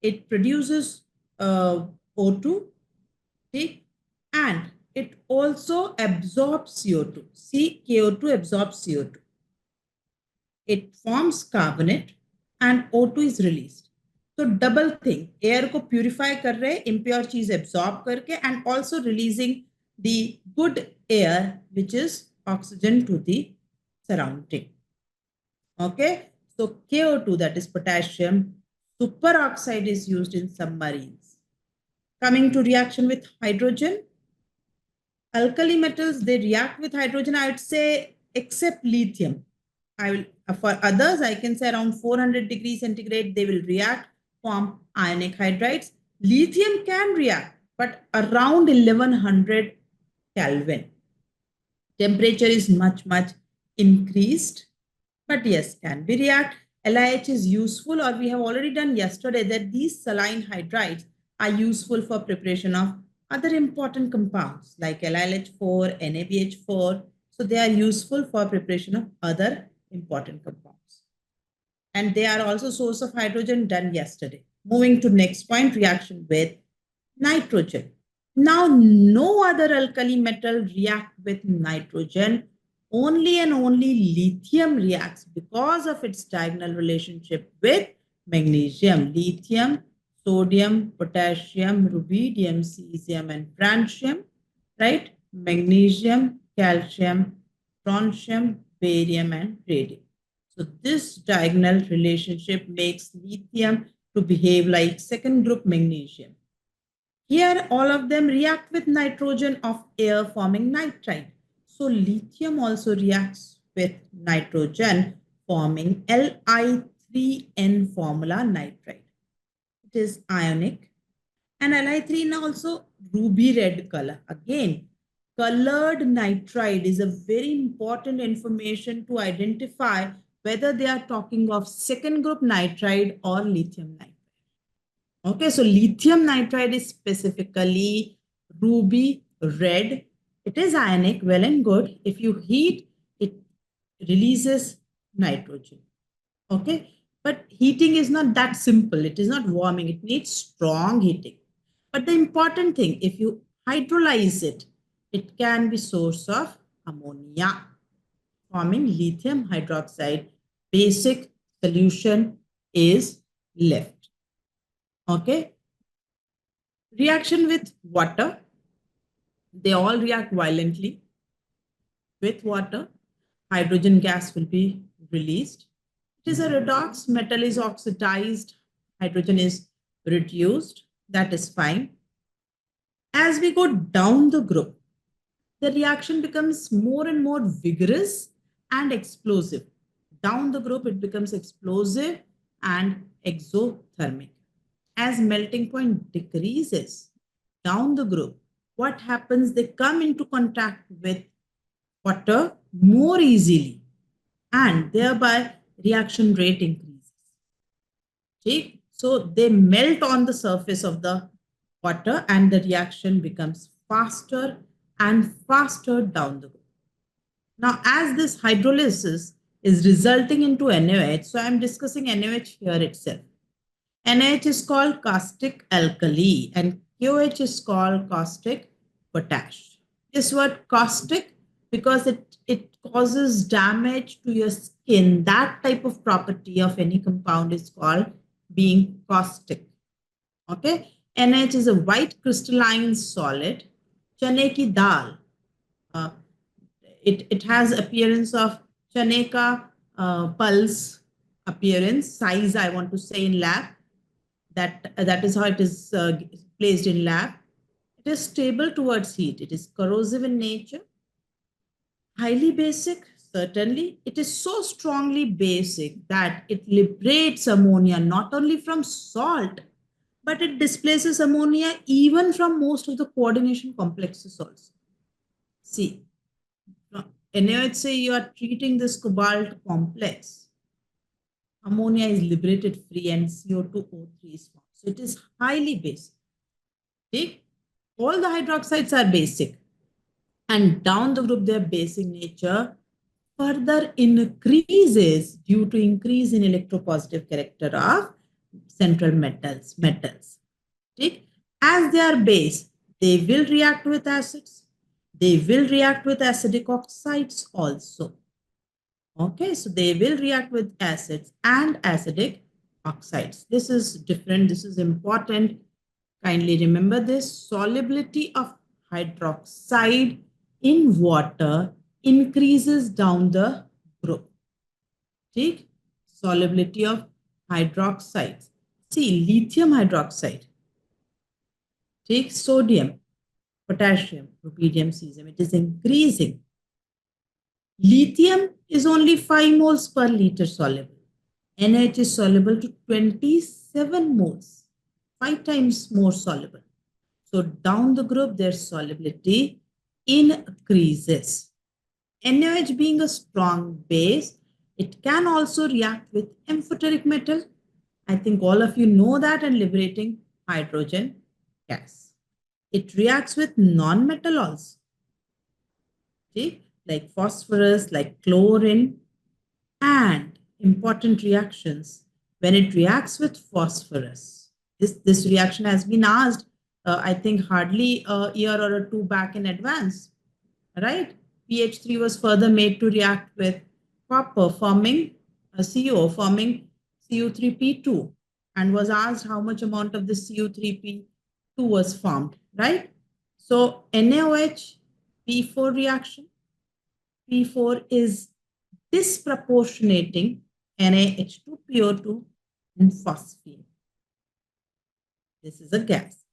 it produces O2, okay? And it also absorbs CO2. See, KO2 absorbs CO2. It forms carbonate and O2 is released. So double thing, air ko purify kar rahe, impure cheese absorb karke, and also releasing the good air, which is oxygen to the surrounding. Okay, so KO2, that is potassium superoxide, is used in submarines. Coming to reaction with hydrogen, alkali metals, they react with hydrogen, I would say, except lithium. I will, for others, I can say around 400 degrees centigrade, they will react, form ionic hydrides. Lithium can react, but around 1100 Kelvin. Temperature is much, much increased, but yes, can be react. LiH is useful, or we have already done yesterday that these saline hydrides are useful for preparation of other important compounds like LiLH4, NaBH4. So they are useful for preparation of other important compounds. And they are also source of hydrogen, done yesterday. Moving to next point, reaction with nitrogen. Now, no other alkali metal react with nitrogen. Only and only lithium reacts because of its diagonal relationship with magnesium. Lithium, sodium, potassium, rubidium, cesium, and francium, right? Magnesium, calcium, strontium, barium, and radium. So this diagonal relationship makes lithium to behave like second group magnesium. Here, all of them react with nitrogen of air forming nitride. So lithium also reacts with nitrogen forming Li3N formula nitride. It is ionic. And Li3 also ruby red color. Again, colored nitride is a very important information to identify whether they are talking of second group nitride or lithium nitride. Okay, so lithium nitride is specifically ruby red. It is ionic, well and good. If you heat, it releases nitrogen. Okay, but heating is not that simple. It is not warming. It needs strong heating. But the important thing, if you hydrolyze it, it can be source of ammonia, forming lithium hydroxide. Basic solution is left. Okay. Reaction with water. They all react violently. With water, hydrogen gas will be released. It is a redox. Metal is oxidized. Hydrogen is reduced. That is fine. As we go down the group, the reaction becomes more and more vigorous and explosive. Down the group, it becomes explosive and exothermic. As melting point decreases down the group, what happens? They come into contact with water more easily and thereby reaction rate increases. Okay? So they melt on the surface of the water and the reaction becomes faster and faster down the group. Now, as this hydrolysis is resulting into NaOH, so I'm discussing NaOH here itself. NaH is called caustic alkali and KOH is called caustic potash. This word caustic because it causes damage to your skin. That type of property of any compound is called being caustic. Okay. NaH is a white crystalline solid. Chane ki dal. It has appearance of chane ka pulse appearance, size I want to say in lab. That is how it is placed in lab. It is stable towards heat. It is corrosive in nature. Highly basic, certainly. It is so strongly basic that it liberates ammonia not only from salt, but it displaces ammonia even from most of the coordination complexes also. See, NaOH say you are treating this cobalt complex. Ammonia is liberated free and CO2O3 is formed. So it is highly basic. Okay? All the hydroxides are basic. And down the group, their basic nature further increases due to increase in electropositive character of central metals. Okay? As they are base, they will react with acids. They will react with acidic oxides also. Okay, so they will react with acids and acidic oxides. This is different. This is important. Kindly remember this. Solubility of hydroxide in water increases down the group. Okay? Solubility of hydroxides. See, lithium hydroxide. Take sodium, potassium, rubidium, cesium. It is increasing. Lithium is only 5 moles per liter soluble. NaH is soluble to 27 moles, 5 times more soluble. So down the group, their solubility increases. NaOH being a strong base, it can also react with amphoteric metal. I think all of you know that, and liberating hydrogen gas. It reacts with non-metal also. Okay? Like phosphorus, like chlorine, and important reactions. When it reacts with phosphorus, this reaction has been asked, I think hardly a year or two back in advance, right? PH3 was further made to react with copper, forming a CO, forming Cu3P2, and was asked how much amount of the Cu3P2 was formed, right? So NaOH P4 reaction, P4 is disproportionating NaH2PO2 and phosphine. This is a gas.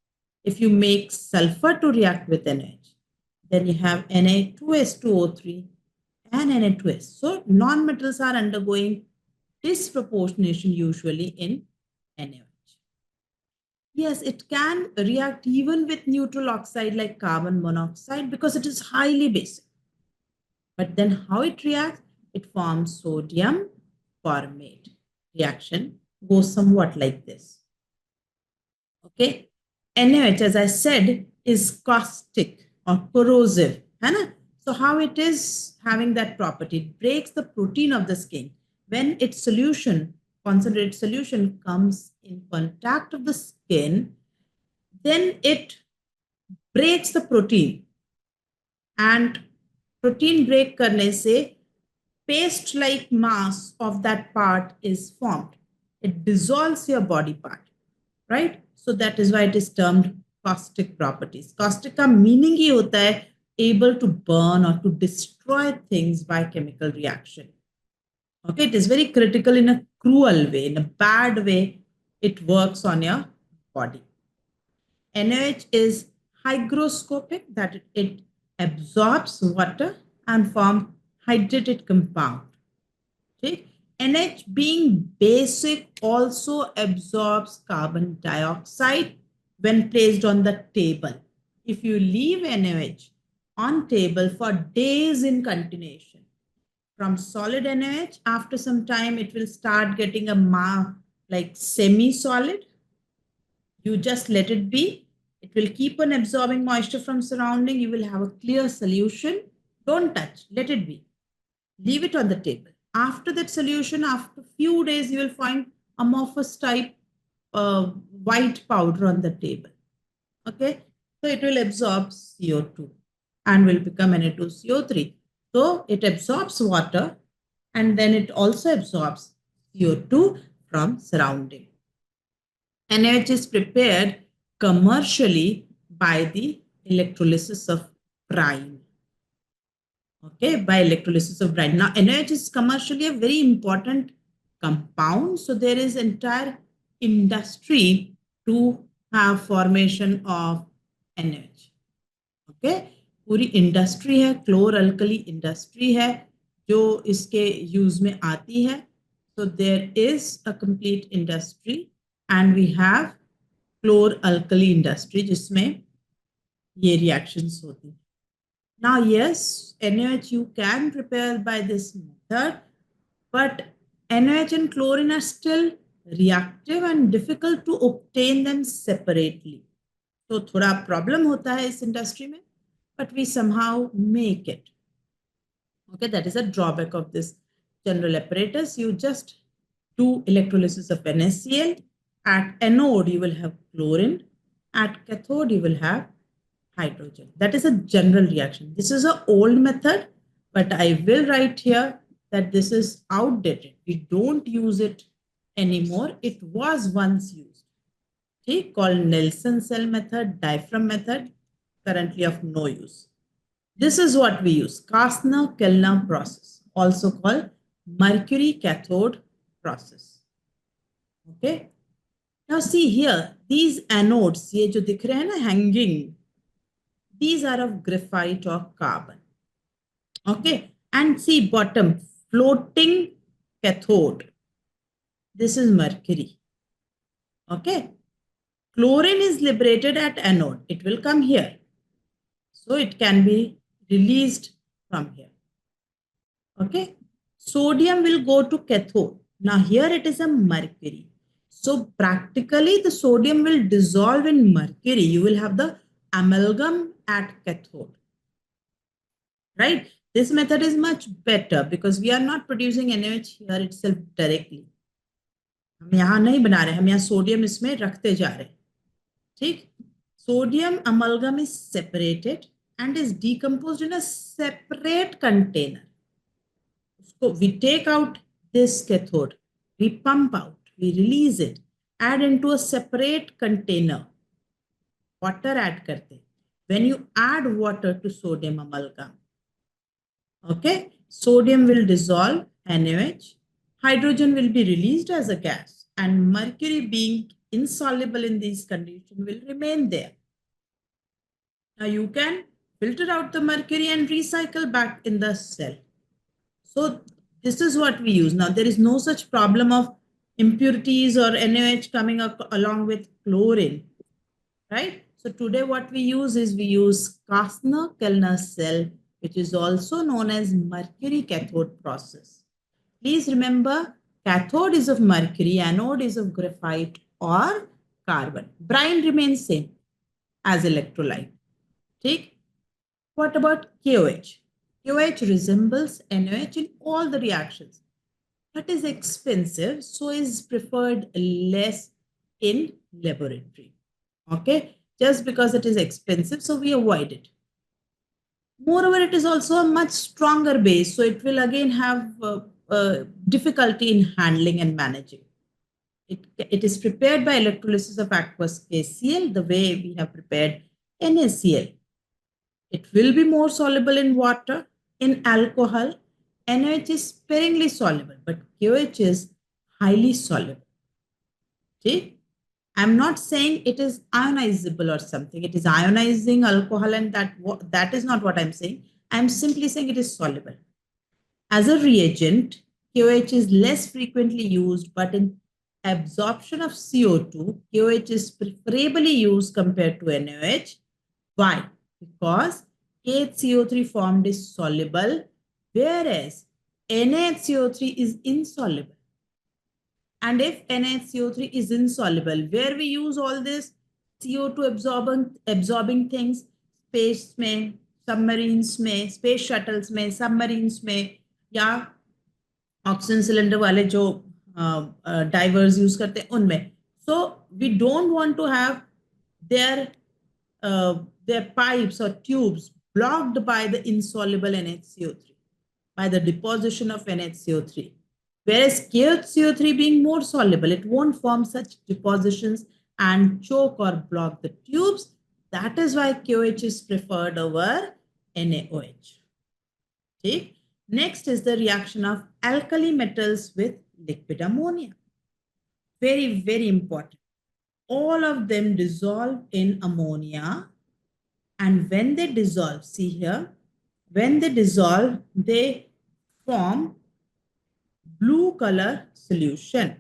If you make sulfur to react with NaH, then you have Na2S2O3 and Na2S. So non-metals are undergoing disproportionation usually in NaOH. Yes, it can react even with neutral oxide like carbon monoxide because it is highly basic. But then how it reacts? It forms sodium formate. Reaction goes somewhat like this. Okay. NaOH, as I said, is caustic or corrosive. So how it is having that property? It breaks the protein of the skin. When its solution, concentrated solution, comes in contact of the skin, then it breaks the protein, and protein break karne se paste like mass of that part is formed. It dissolves your body part, right? So that is why it is termed caustic properties. Caustic ka meaning hi hota hai able to burn or to destroy things by chemical reaction. Okay, it is very critical in a cruel way, in a bad way. It works on your body. NaOH is hygroscopic, that it absorbs water and forms hydrated compound. Okay? NH being basic also absorbs carbon dioxide when placed on the table. If you leave NaOH on table for days in continuation, from solid NaOH, after some time it will start getting a like semi-solid. You just let it be. It will keep on absorbing moisture from surrounding. You will have a clear solution. Don't touch. Let it be. Leave it on the table. After that solution, after a few days, you will find amorphous type white powder on the table. Okay. So it will absorb CO2 and will become Na2CO3. So it absorbs water and then it also absorbs CO2 from surrounding. NaOH is prepared commercially by the electrolysis of brine. Okay, by electrolysis of brine. Now, NaOH is commercially a very important compound. So there is entire industry to have formation of NaOH. Okay, पूरी industry है, क्लोर alkali industry है जो इसके use में आती है. So there is a complete industry and we have chlor-alkali industry जिसमें ये reactions होती हैं. Now, yes, NaOH you can prepare by this method, but NaOH and chlorine are still reactive and difficult to obtain them separately. So थोड़ा problem होता है इस industry में, but we somehow make it. Okay, that is a drawback of this general apparatus. You just do electrolysis of NaCl. At anode, you will have chlorine. At cathode, you will have hydrogen. That is a general reaction. This is an old method, but I will write here that this is outdated. We don't use it anymore. It was once used. Okay, called Nelson cell method, diaphragm method, currently of no use. This is what we use, Kastner-Kellner process, also called mercury cathode process. Okay. Now see here, these anodes, ये जो दिख रहे हैं ना hanging, these are of graphite or carbon. Okay. And see bottom, floating cathode. This is mercury. Okay. Chlorine is liberated at anode. It will come here. So it can be released from here. Okay. Sodium will go to cathode. Now here it is a mercury. So practically the sodium will dissolve in mercury. You will have the amalgam at cathode. Right? This method is much better because we are not producing NaOH here itself directly. हम यहाँ नहीं बना रहे, हम यहाँ sodium इसमें रखते जा रहे हैं. ठीक? Sodium amalgam is separated and is decomposed in a separate container. So we take out this cathode, we pump out, we release it, add into a separate container. Water add karte. When you add water to sodium amalgam, okay, sodium will dissolve NaOH, hydrogen will be released as a gas, and mercury being insoluble in these conditions will remain there. Now you can filter out the mercury and recycle back in the cell. So this is what we use. Now there is no such problem of impurities or NaOH coming up along with chlorine, right? So today what we use is we use Kastner-Kellner cell, which is also known as mercury cathode process. Please remember, cathode is of mercury, anode is of graphite or carbon. Brine remains same as electrolyte. Take. What about KOH? KOH resembles NaOH in all the reactions, but is expensive, so is preferred less in laboratory. Okay. just because it is expensive, so we avoid it. Moreover, it is also a much stronger base, so it will again have difficulty in handling and managing. It is prepared by electrolysis of aqueous KCl, the way we have prepared NaCl. It will be more soluble in water, in alcohol. NaOH is sparingly soluble, but KOH is highly soluble. Okay? I'm not saying it is ionizable or something. It is ionizing alcohol, and that is not what I'm saying. I'm simply saying it is soluble. As a reagent, KOH is less frequently used, but in absorption of CO2, KOH is preferably used compared to NaOH. Why? Because KHCO3 formed is soluble, whereas NaHCO3 is insoluble. And if NaHCO3 is insoluble, where we use all this CO2 absorbing things, space में, submarines में, space shuttles में, submarines में, या oxygen cylinder वाले जो diverse use करते हैं उनमें. So we don't want to have their pipes or tubes blocked by the insoluble NHCO3, by the deposition of NHCO3. Whereas KHCO3 being more soluble, it won't form such depositions and choke or block the tubes. That is why KOH is preferred over NaOH. Okay. Next is the reaction of alkali metals with liquid ammonia. Very, very important. All of them dissolve in ammonia. And when they dissolve, see here, when they dissolve, they form blue color solution.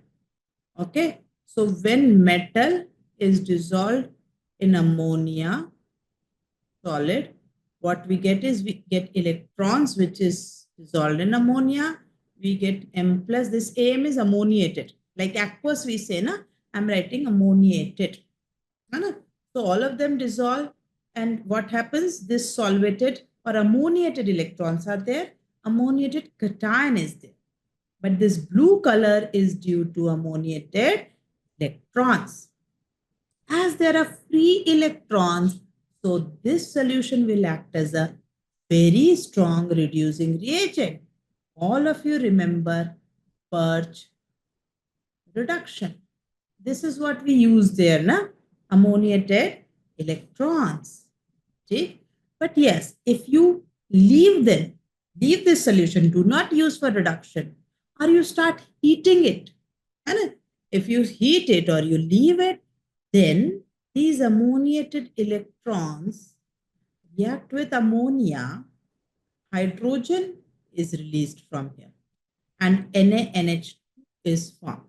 Okay. So when metal is dissolved in ammonia solid, what we get is we get electrons, which is dissolved in ammonia. We get M plus. This AM is ammoniated. Like aqueous we say, na? I'm writing ammoniated. So all of them dissolve. And what happens? This solvated or ammoniated electrons are there. Ammoniated cation is there. But this blue color is due to ammoniated electrons. As there are free electrons, so this solution will act as a very strong reducing reagent. All of you remember Birch reduction. This is what we use there, na? Ammoniated electrons. Okay? But yes, if you leave this solution, do not use for reduction, or you start heating it. And if you heat it or you leave it, then these ammoniated electrons react with ammonia. Hydrogen is released from here and NaNH2 is formed.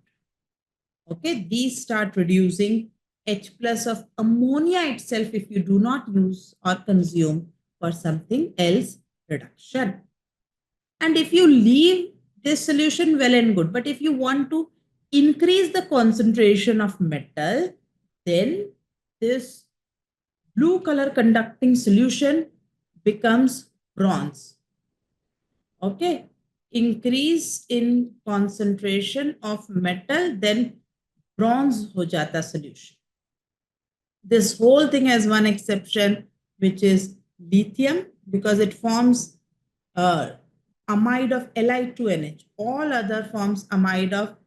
Okay, these start reducing H plus of ammonia itself if you do not use or consume for something else reduction. And if you leave this solution, well and good. But if you want to increase the concentration of metal, then this blue color conducting solution becomes bronze. Okay, increase in concentration of metal, then bronze ho jata solution. This whole thing has one exception, which is lithium, because it forms amide of Li2NH. All other forms amide of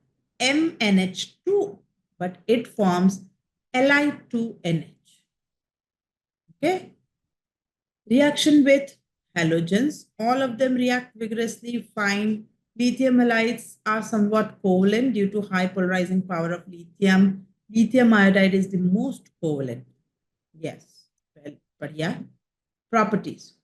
MNH2, but it forms Li2NH. Okay. Reaction with halogens. All of them react vigorously, fine. Lithium halides are somewhat covalent due to high polarizing power of lithium. Lithium iodide is the most covalent. Yes, well, but yeah. Properties.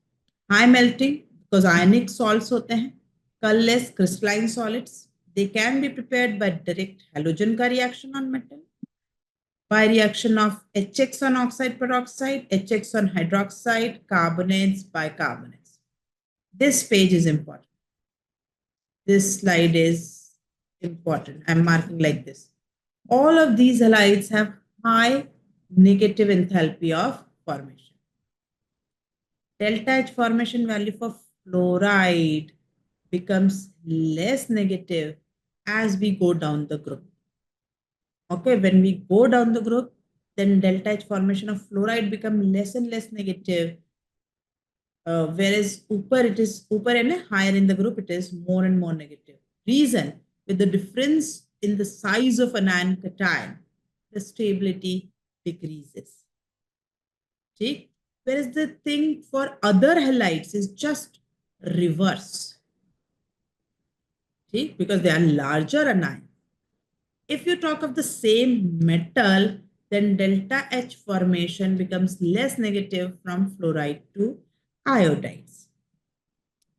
High melting, because ionic salts hote hain. Colorless crystalline solids. They can be prepared by direct halogen ka reaction on metal, by reaction of HX on oxide peroxide, HX on hydroxide, carbonates, bicarbonates. This page is important. This slide is important. I'm marking like this. All of these halides have high negative enthalpy of formation. Delta H formation value for fluoride becomes less negative as we go down the group. Okay, when we go down the group, then delta H formation of fluoride become less and less negative. Whereas upper and higher in the group, it is more and more negative. Reason, with the difference in the size of an anion cation, the stability decreases. See? Whereas the thing for other halides is just reverse. See? Because they are larger anion. If you talk of the same metal, then delta H formation becomes less negative from fluoride to iodides.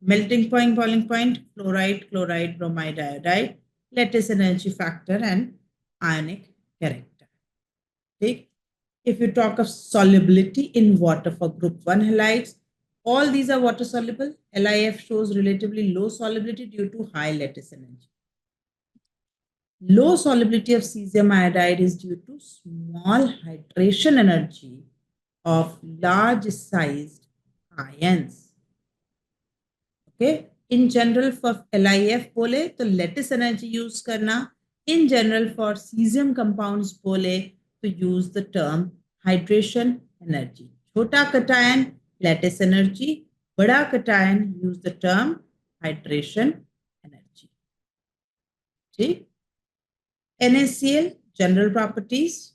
Melting point, boiling point, fluoride, chloride, bromide, iodide, lattice energy factor, and ionic character. Okay. If you talk of solubility in water for group 1 halides, all these are water soluble. LIF shows relatively low solubility due to high lattice energy. Low solubility of cesium iodide is due to small hydration energy of large sized ions. Okay. In general, for LIF bole, तो lattice energy use करना. In general, for cesium compounds bole, to use the term hydration energy. छोटा cation, lattice energy. बड़ा cation, use the term hydration energy. ठीक. NaCl, general properties.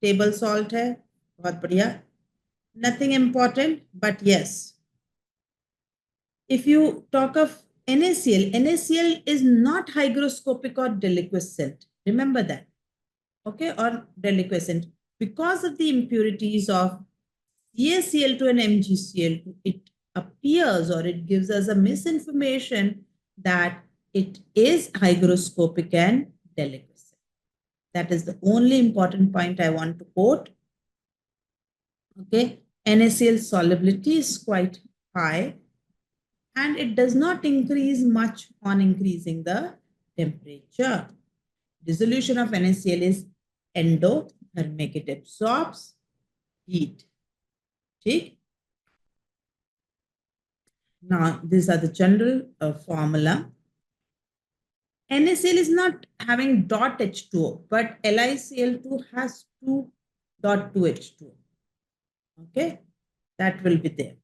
Table salt है, बहुत बढ़िया. Nothing important, but yes. If you talk of NaCl, NaCl is not hygroscopic or deliquescent. Remember that. Okay, or deliquescent. Because of the impurities of CaCl2 and MgCl2, it appears or it gives us a misinformation that it is hygroscopic and deliquescent. That is the only important point I want to quote. Okay, NaCl solubility is quite high and it does not increase much on increasing the temperature. Dissolution of NaCl is endothermic. It absorbs heat. Okay? Now, these are the general formula. NaCl is not having dot H2O, but LiCl2 has 2.2H2O. Okay, that will be there.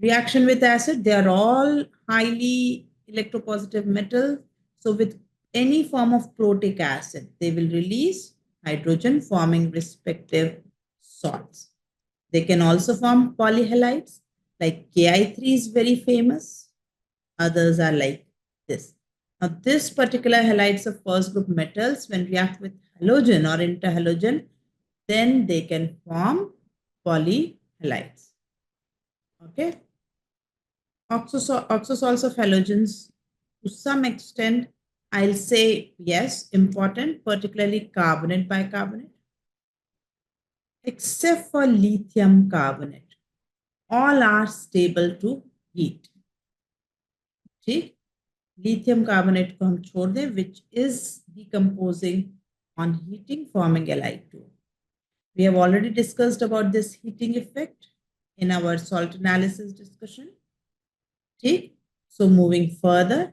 Reaction with acid, they are all highly electropositive metals. So with any form of protic acid, they will release hydrogen forming respective salts. They can also form polyhalides, like Ki3 is very famous. Others are like this. Now, this particular halides of first group metals, when react with halogen or interhalogen, then they can form polyhalides. Okay. Oxosols of halogens, to some extent, I'll say yes, important, particularly carbonate bicarbonate, except for lithium carbonate. All are stable to heat. ठीक? Lithium carbonate को हम छोड़ दें, which is decomposing on heating, forming Li2. We have already discussed about this heating effect in our salt analysis discussion. ठीक? So moving further,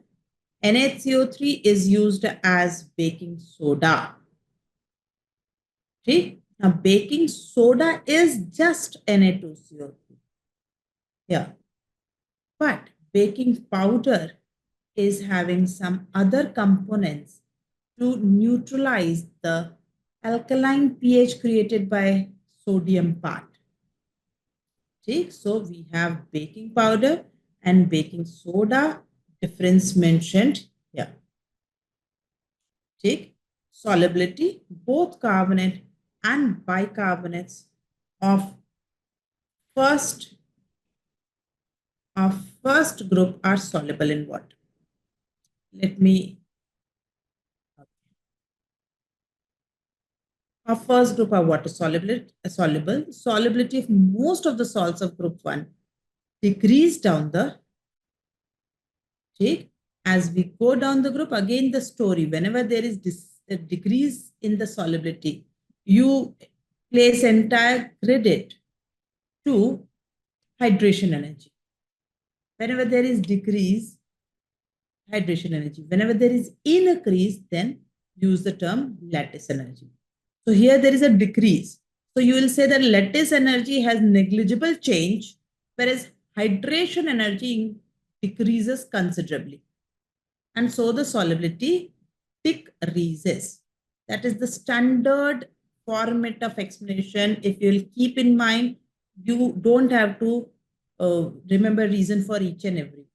NaCO3 is used as baking soda. ठीक? Now baking soda is just Na2CO3. Yeah. But baking powder is having some other components to neutralize the alkaline pH created by sodium part. Okay, so we have baking powder and baking soda, difference mentioned here. Okay, solubility, both carbonate and bicarbonates of first group are soluble in water. Let me. Our first group are water soluble. Solubility of most of the salts of group 1 decrease down the cheek. As we go down the group, again the story, whenever there is a decrease in the solubility, you place entire credit to hydration energy. Whenever there is decrease, hydration energy. Whenever there is increase, then use the term lattice energy. So here there is a decrease. So you will say that lattice energy has negligible change, whereas hydration energy decreases considerably. And so the solubility decreases. That is the standard format of explanation. If you will keep in mind, you don't have to remember reason for each and every.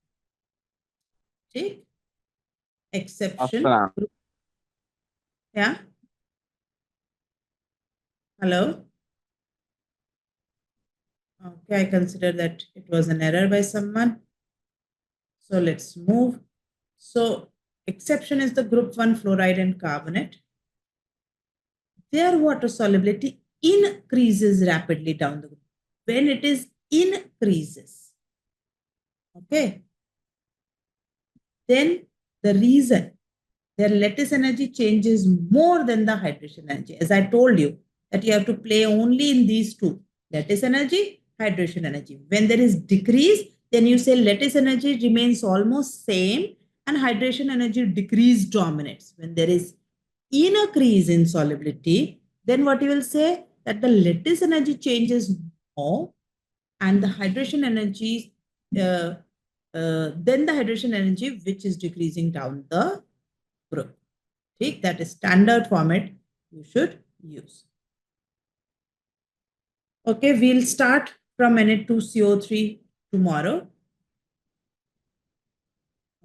Okay? Exception. Assalam. Yeah. Hello. Okay, I consider that it was an error by someone. So let's move. So exception is the group 1 fluoride and carbonate. Their water solubility increases rapidly down the group. When it is increases, okay, then the reason their lattice energy changes more than the hydration energy. As I told you, that you have to play only in these two, lattice energy, hydration energy. When there is decrease, then you say lattice energy remains almost same and hydration energy decrease dominates. When there is increase in solubility, then what you will say that the lattice energy changes more and the hydration energy, then the hydration energy which is decreasing down the group. Okay, that is standard format you should use. Okay, we'll start from Na2CO3 tomorrow.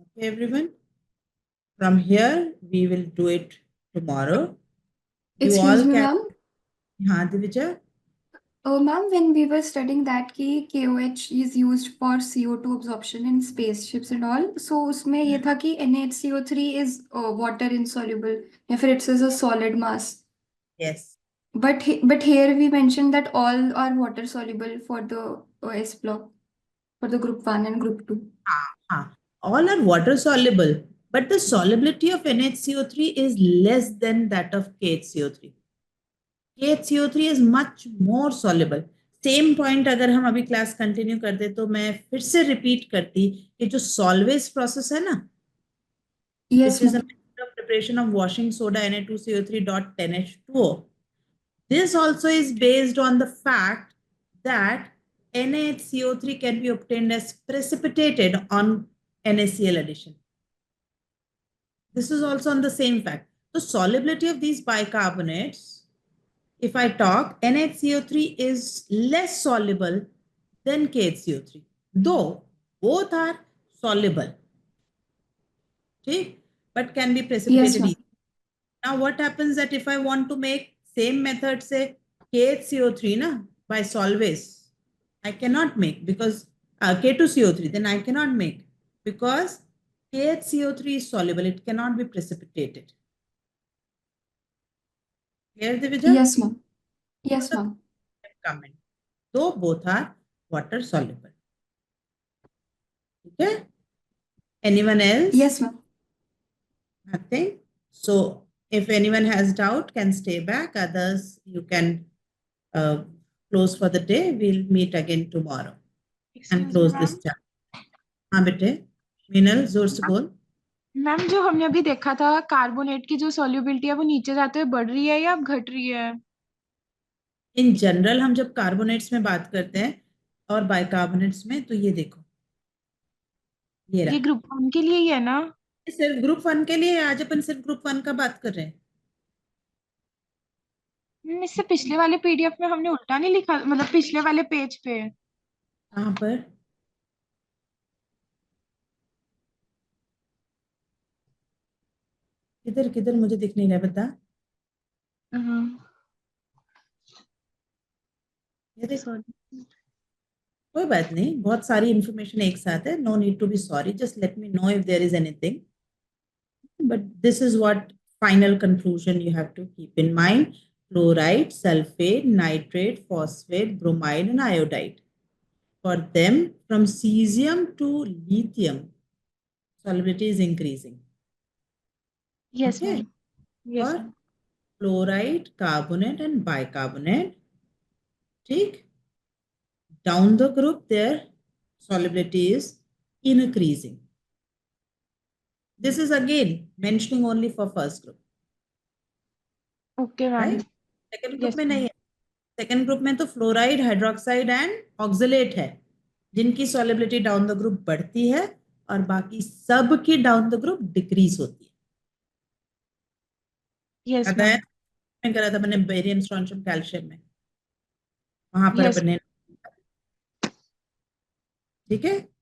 Okay, everyone. From here, we will do it tomorrow. You Excuse all me, can. ma'am. Haan, Divija? Ma'am, when we were studying that कि KOH is used for CO2 absorption in spaceships and all, so उसमें ये था कि NaHCO3 is water insoluble, या फिर it is a solid mass. Yes. But here we mentioned that all are water soluble for the S block, for the group 1 and group 2. All are water soluble, but the solubility of NHCO3 is less than that of KHCO3. KHCO3 is much more soluble. Same point अगर हम अभी class continue करते तो मैं फिर से repeat करती कि जो सॉल्वेज प्रोसेस है ना, Yes, which is a ma'am. method of preparation of washing soda Na2CO3.10H2O. This also is based on the fact that NaHCO3 can be obtained as precipitated on NaCl addition. This is also on the same fact. The solubility of these bicarbonates, if I talk, NHCO3 is less soluble than KHCO3, though both are soluble, okay, but can be Yes, precipitated ma'am. easily. Now, what happens that if I want to make same method, say KHCO3 na, by solvase, I cannot make because K2CO3, then I cannot make because KHCO3 is soluble. It cannot be precipitated. Clear, Divija? Yes, ma'am. Yes, ma'am. Comment. Though both are water soluble. Okay. Anyone else? Yes, ma'am. Nothing. So if anyone has doubt, can stay back. Others, you can close for the day. We'll meet again tomorrow and close this chapter. हाँ बेटे, मीनल जोर से बोल. Ma'am जो हमने अभी देखा था कार्बोनेट की जो सॉल्युबिलिटी है वो नीचे जाते हुए बढ़ रही है या अब घट रही है? इन जनरल हम जब कार्बोनेट्स में बात करते हैं और बाइकार्बोनेट्स में, तो ये देखो, ये ग्रुप 1 के लिए ही है ना? सिर्फ ग्रुप 1 के लिए. आज अपन सिर्फ ग्रुप 1 का बात कर रहे हैं. इससे पिछले वाले पीडीएफ में हमने उल्टा नहीं लिखा, मतलब पिछले वाले पेज पे. कहाँ पर? किधर किधर मुझे दिख नहीं रहा, बता. ये देख, कोई बात नहीं, बहुत सारी इंफॉर्मेशन एक साथ है. No need to be sorry, just let me know if there is anything. But this is what final conclusion you have to keep in mind. Fluoride, sulfate, nitrate, phosphate, bromide, and iodide. For them, from cesium to lithium, solubility is increasing. Yes, Okay. ma'am. Yes, For ma'am. fluoride, carbonate, and bicarbonate, ठीक, down the group, their solubility is increasing. This is again mentioning only for first group. Okay, ma'am. Right? Second group Yes, में ma'am. नहीं है, second group में तो fluoride, hydroxide and oxalate है, जिनकी solubility down the group बढ़ती है और बाकी सब की डाउन द ग्रुप डिक्रीज होती है। Yes, याद आया? ma'am. मैंने करा था, मैंने बेरियम, स्ट्रोंशियम, कैल्शियम में, वहां पर Yes. अपने, ठीक है।